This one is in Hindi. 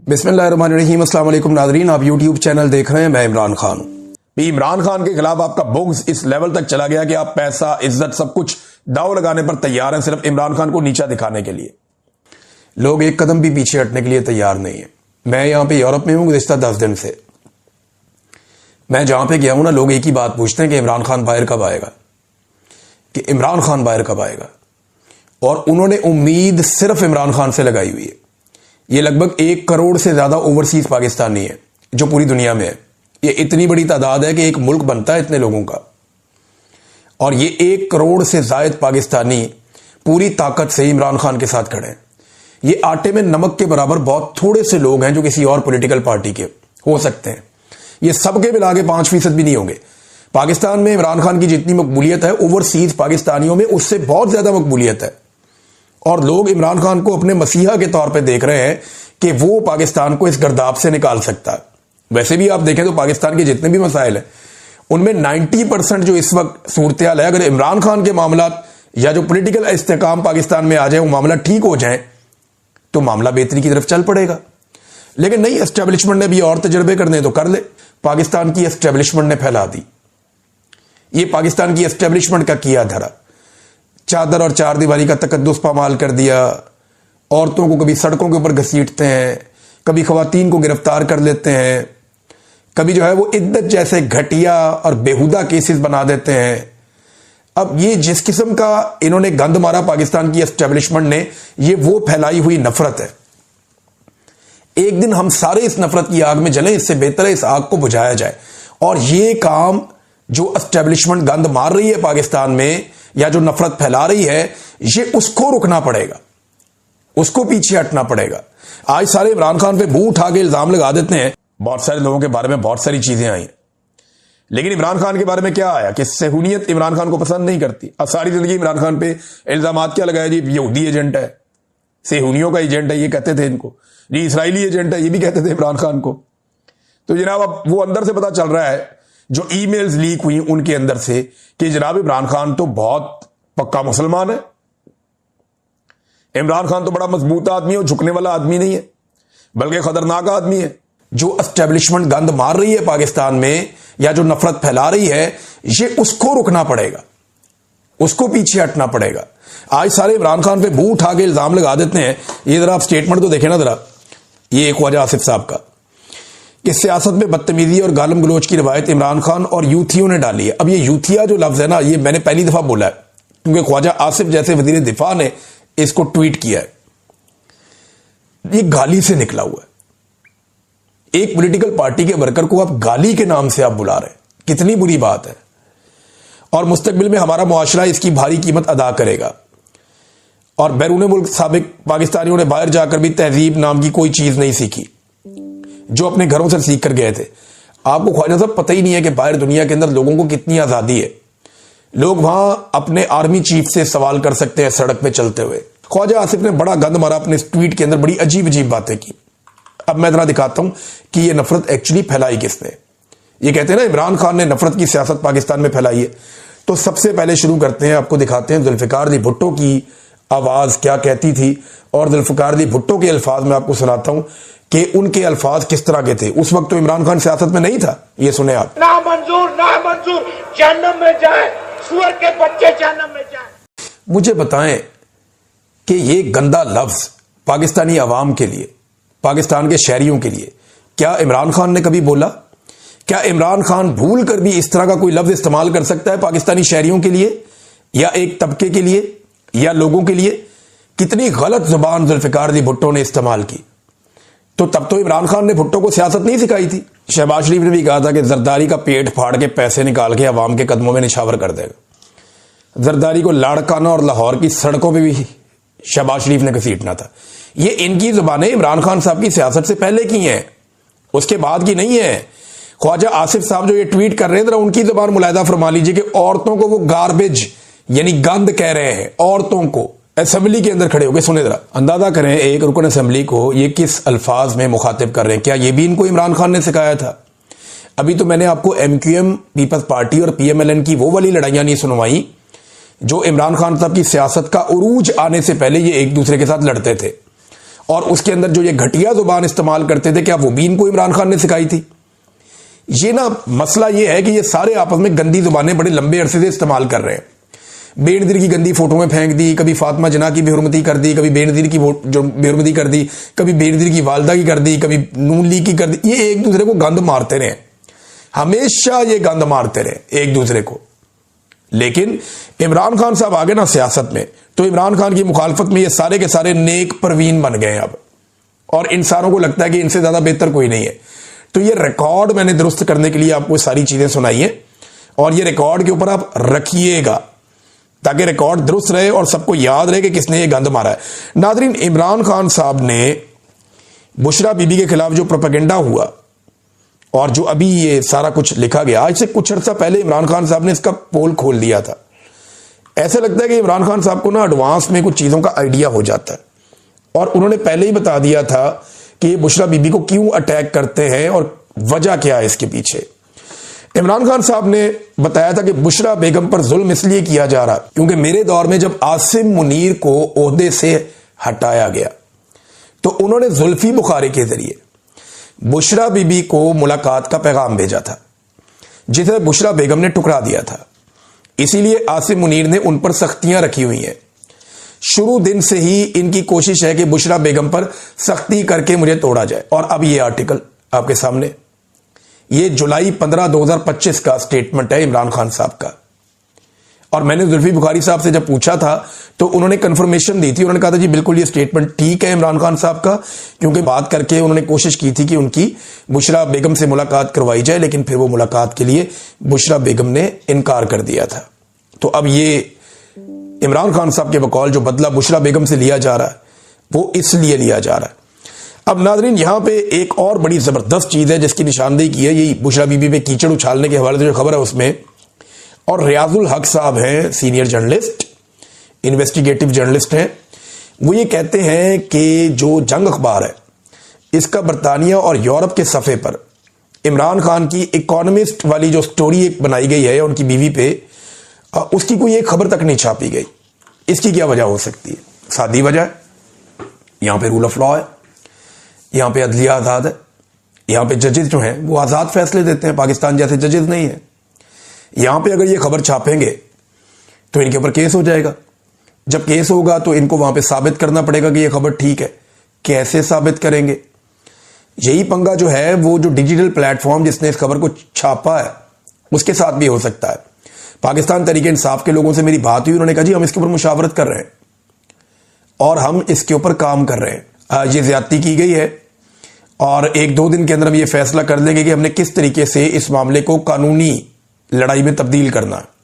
बिस्मिल्लाहिर्रहमानिर्रहीम। अस्सलाम वालेकुम नाज़रीन, आप यूट्यूब चैनल देख रहे हैं। मैं इमरान खान हूं। इमरान खान के खिलाफ आपका बुग़्ज़ इस लेवल तक चला गया कि आप पैसा, इज्जत, सब कुछ दाव लगाने पर तैयार हैं सिर्फ इमरान खान को नीचा दिखाने के लिए। लोग एक कदम भी पीछे हटने के लिए तैयार नहीं है। मैं यहां पे यूरोप में हूं गुज़िश्ता 10 दिन से। मैं जहां पे गया हूं ना, लोग एक ही बात पूछते हैं कि इमरान खान बाहर कब आएगा, कि इमरान खान बाहर कब आएगा। और उन्होंने उम्मीद सिर्फ इमरान खान से लगाई हुई है। ये लगभग 1 करोड़ से ज्यादा ओवरसीज पाकिस्तानी है जो पूरी दुनिया में है। ये इतनी बड़ी तादाद है कि एक मुल्क बनता है इतने लोगों का। और ये 1 करोड़ से ज्यादा पाकिस्तानी पूरी ताकत से इमरान खान के साथ खड़े हैं। ये आटे में नमक के बराबर बहुत थोड़े से लोग हैं जो किसी और पॉलिटिकल पार्टी के हो सकते हैं। ये सबके मिला के 5% भी नहीं होंगे। पाकिस्तान में इमरान खान की जितनी मकबूलियत है, ओवरसीज पाकिस्तानियों में उससे बहुत ज्यादा मकबूलियत है। और लोग इमरान खान को अपने मसीहा के तौर पे देख रहे हैं कि वो पाकिस्तान को इस गर्दाब से निकाल सकता है। वैसे भी आप देखें तो पाकिस्तान के जितने भी मसाइल हैं उनमें 90% जो इस वक्त सूरत हाल है, अगर इमरान खान के मामला या जो पॉलिटिकल इस्तेकाम पाकिस्तान में आ जाए, वो मामला ठीक हो जाए तो मामला बेहतरी की तरफ चल पड़ेगा। लेकिन नहीं, एस्टेब्लिशमेंट ने भी और तजर्बे करने तो कर ले। पाकिस्तान की एस्टेब्लिशमेंट ने फैला दी। ये पाकिस्तान की एस्टेब्लिशमेंट का किया धरा, चादर और चार दीवारी का तकद्दुस पामाल कर दिया। औरतों को कभी सड़कों के ऊपर घसीटते हैं, कभी खवातीन को गिरफ्तार कर लेते हैं, कभी जो है वो इद्दत जैसे घटिया और बेहुदा केसेस बना देते हैं। अब ये जिस किस्म का इन्होंने गंद मारा पाकिस्तान की एस्टेब्लिशमेंट ने, ये वो फैलाई हुई नफरत है। एक दिन हम सारे इस नफरत की आग में जलें, इससे बेहतर है इस आग को बुझाया जाए। और ये काम जो एस्टेब्लिशमेंट गंद मार रही है पाकिस्तान में, या जो नफरत फैला रही है, ये उसको रुकना पड़ेगा, उसको पीछे हटना पड़ेगा। आज सारे इमरान खान पे मुंह उठा के इल्जाम लगा देते हैं। बहुत सारे लोगों के बारे में बहुत सारी चीजें आई हैं, लेकिन इमरान खान के बारे में क्या आया कि सेहूनियत इमरान खान को पसंद नहीं करती। अब सारी जिंदगी इमरान खान पे इल्जाम क्या लगाया जी, यहूदी एजेंट है, सेहूनियों का एजेंट है, ये कहते थे इनको जी, इसराइली एजेंट है, ये भी कहते थे इमरान खान को। तो जनाब अब वो अंदर से पता चल रहा है, जो ईमेल्स लीक हुई उनके अंदर से, कि जनाब इमरान खान तो बहुत पक्का मुसलमान है। इमरान खान तो बड़ा मजबूत आदमी है, झुकने वाला आदमी नहीं है, बल्कि खतरनाक आदमी है। जो एस्टेब्लिशमेंट गंद मार रही है पाकिस्तान में, या जो नफरत फैला रही है, ये उसको रुकना पड़ेगा, उसको पीछे हटना पड़ेगा। आज सारे इमरान खान पे मुंह उठा के इल्जाम लगा देते हैं। ये जरा आप स्टेटमेंट तो देखें ना जरा, ये ख्वाजा आसिफ साहब का, कि सियासत में बदतमीजी और गालम गलोच की रवायत इमरान खान और यूथियों ने डाली है। अब ये यूथिया जो लफ्ज है ना, ये मैंने पहली दफा बोला है, क्योंकि ख्वाजा आसिफ जैसे वजीर दिफा ने इसको ट्वीट किया है। ये गाली से निकला हुआ है। एक पॉलिटिकल पार्टी के वर्कर को आप गाली के नाम से आप बुला रहे हैं, कितनी बुरी बात है। और मुस्तकबिल में हमारा मुआशरा इसकी भारी कीमत अदा करेगा। और बैरून मुल्क साबिक पाकिस्तानियों ने बाहर जाकर भी तहजीब नाम की कोई चीज नहीं सीखी, जो अपने घरों से सीख कर गए थे। आपको ख्वाजा साहब पता ही नहीं है कि बाहर दुनिया के अंदर लोगों को कितनी आजादी है। लोग वहां अपने आर्मी चीफ से सवाल कर सकते हैं सड़क पे चलते हुए। ख्वाजा आसिफ ने बड़ा गंद मारा अपने इस ट्वीट के अंदर, बड़ी अजीब अजीब बातें की। अब मैं जरा दिखाता हूं कि यह नफरत एक्चुअली फैलाई किसने। ये कहते हैं ना इमरान खान ने नफरत की सियासत पाकिस्तान में फैलाई है। तो सबसे पहले शुरू करते हैं, आपको दिखाते हैं जुल्फिकार अली भुट्टो की आवाज क्या कहती थी। और जुल्फिकार अली भुट्टो के अल्फाज में आपको सुनाता हूं कि उनके अल्फाज किस तरह के थे। उस वक्त तो इमरान खान सियासत में नहीं था। ये सुने आप। ना मंजूर, ना मंजूर, जहन्नम में जाए, सुअर के बच्चे जहन्नम में जाए। मुझे बताएं कि ये गंदा लफ्ज पाकिस्तानी अवाम के लिए, पाकिस्तान के शहरियों के लिए, क्या इमरान खान ने कभी बोला? क्या इमरान खान भूल कर भी इस तरह का कोई लफ्ज इस्तेमाल कर सकता है पाकिस्तानी शहरियों के लिए, या एक तबके के लिए, या लोगों के लिए? कितनी गलत जुबान जुल्फिकार अली भुट्टो ने इस्तेमाल की। तो तब तो इमरान खान ने भुट्टो को सियासत नहीं सिखाई थी। शहबाज शरीफ ने भी कहा था कि जरदारी का पेट फाड़ के पैसे निकाल के अवाम के कदमों में निछावर कर देगा। जरदारी को लाड़काना और लाहौर की सड़कों पे भी शहबाज शरीफ ने घसीटना था। ये इनकी जुबानें इमरान खान साहब की सियासत से पहले की हैं, उसके बाद की नहीं है। ख्वाजा आसिफ साहब जो ये ट्वीट कर रहे हैं, जरा उनकी जुबान मुलायदा फरमा लीजिए कि औरतों को वो गार्बेज यानी गंद कह रहे हैं। औरतों को असेंबली के अंदर खड़े होकर सुने जरा, अंदाजा करें एक रुकन असेंबली को ये किस अल्फाज में मुखातिब कर रहे हैं। क्या ये भी इनको इमरान खान ने सिखाया था? अभी तो मैंने आपको MQM पीपल्स पार्टी और PMLN की वो वाली लड़ाइयां नहीं सुनवाई जो इमरान खान साहब की सियासत का उरूज आने से पहले ये एक दूसरे के साथ लड़ते थे। और उसके अंदर जो ये घटिया जुबान इस्तेमाल करते थे, क्या वो भी इनको इमरान खान ने सिखाई थी? ये ना मसला ये है कि ये सारे आपस में गंदी जुबानें बड़े लंबे अरसे से इस्तेमाल कर रहे हैं। बेनजीर की गंदी फोटो में फेंक दी, कभी फातिमा जना की बेहुरमती कर दी, कभी बेनजीर की जो बेहुरमती कर दी, कभी बेनजीर की वालदा की कर दी, कभी नून लीग की कर दी। ये एक दूसरे को गंद मारते रहे, हमेशा ये गंद मारते रहे एक दूसरे को। लेकिन इमरान खान साहब आगे ना सियासत में, तो इमरान खान की मुखालफत में ये सारे के सारे नेक परवीन बन गए अब, और इंसानों को लगता है कि इनसे ज्यादा बेहतर कोई नहीं है। तो ये रिकॉर्ड मैंने दुरुस्त करने के लिए आपको सारी चीजें सुनाई है, और ये रिकॉर्ड के ऊपर आप रखिएगा ताकि रिकॉर्ड दुरुस्त रहे और सबको याद रहे कि किसने ये गंद मारा है। नादरीन, इमरान खान साहब ने बुशरा बीबी के खिलाफ जो प्रोपेगेंडा हुआ और जो अभी ये सारा कुछ लिखा गया, आज से कुछ अर्सा पहले इमरान खान साहब ने इसका पोल खोल दिया था। ऐसा लगता है कि इमरान खान साहब को ना एडवांस में कुछ चीजों का आइडिया हो जाता है, और उन्होंने पहले ही बता दिया था कि ये बुशरा बीबी को क्यों अटैक करते हैं और वजह क्या है इसके पीछे। इमरान खान साहब ने बताया था कि बुशरा बेगम पर जुल्म इसलिए किया जा रहा क्योंकि मेरे दौर में जब आसिम मुनीर को ओहदे से हटाया गया तो उन्होंने जुल्फी बुखारी के जरिए बुशरा बीबी को मुलाकात का पैगाम भेजा था, जिसे बुशरा बेगम ने टुकरा दिया था। इसीलिए आसिम मुनीर ने उन पर सख्तियां रखी हुई हैं। शुरू दिन से ही इनकी कोशिश है कि बुशरा बेगम पर सख्ती करके मुझे तोड़ा जाए। और अब ये आर्टिकल आपके सामने, ये जुलाई 15, 2025 का स्टेटमेंट है इमरान खान साहब का। और मैंने जुल्फी बुखारी साहब से जब पूछा था तो उन्होंने कंफर्मेशन दी थी, उन्होंने कहा था जी बिल्कुल ये स्टेटमेंट ठीक है इमरान खान साहब का, क्योंकि बात करके उन्होंने कोशिश की थी कि उनकी बुशरा बेगम से मुलाकात करवाई जाए, लेकिन फिर वो मुलाकात के लिए बुशरा बेगम ने इनकार कर दिया था। तो अब ये इमरान खान साहब के बकौल जो बदला बुशरा बेगम से लिया जा रहा है वो इसलिए लिया जा रहा है। अब नाजरीन, यहां पे एक और बड़ी जबरदस्त चीज है जिसकी निशानदेही की है, यही बुशरा बीबी पे कीचड़ उछालने के हवाले से जो खबर है उसमें। और रियाजुल हक साहब हैं सीनियर जर्नलिस्ट, इन्वेस्टिगेटिव जर्नलिस्ट हैं, वो ये कहते हैं कि जो जंग अखबार है इसका बरतानिया और यूरोप के सफ़े पर इमरान खान की इकोनॉमिस्ट वाली जो स्टोरी एक बनाई गई है उनकी बीवी पे, उसकी कोई एक खबर तक नहीं छापी गई। इसकी क्या वजह हो सकती है? सादी वजह है, यहां पे रूल ऑफ लॉ है, यहां पे अदलिया आज़ाद है, यहां पे जजेस जो हैं वो आज़ाद फैसले देते हैं, पाकिस्तान जैसे जजेस नहीं है। यहां पे अगर ये खबर छापेंगे तो इनके ऊपर केस हो जाएगा। जब केस होगा तो इनको वहां पे साबित करना पड़ेगा कि ये खबर ठीक है। कैसे साबित करेंगे? यही पंगा जो है वो जो डिजिटल प्लेटफॉर्म जिसने इस खबर को छापा है उसके साथ भी हो सकता है। पाकिस्तान तरीके इंसाफ के लोगों से मेरी बात हुई, उन्होंने कहा जी हम इसके ऊपर मुशावरत कर रहे हैं और हम इसके ऊपर काम कर रहे हैं। ये ज्यादती की गई है और 1-2 दिन के अंदर हम ये फैसला कर देंगे कि हमने किस तरीके से इस मामले को कानूनी लड़ाई में तब्दील करना है।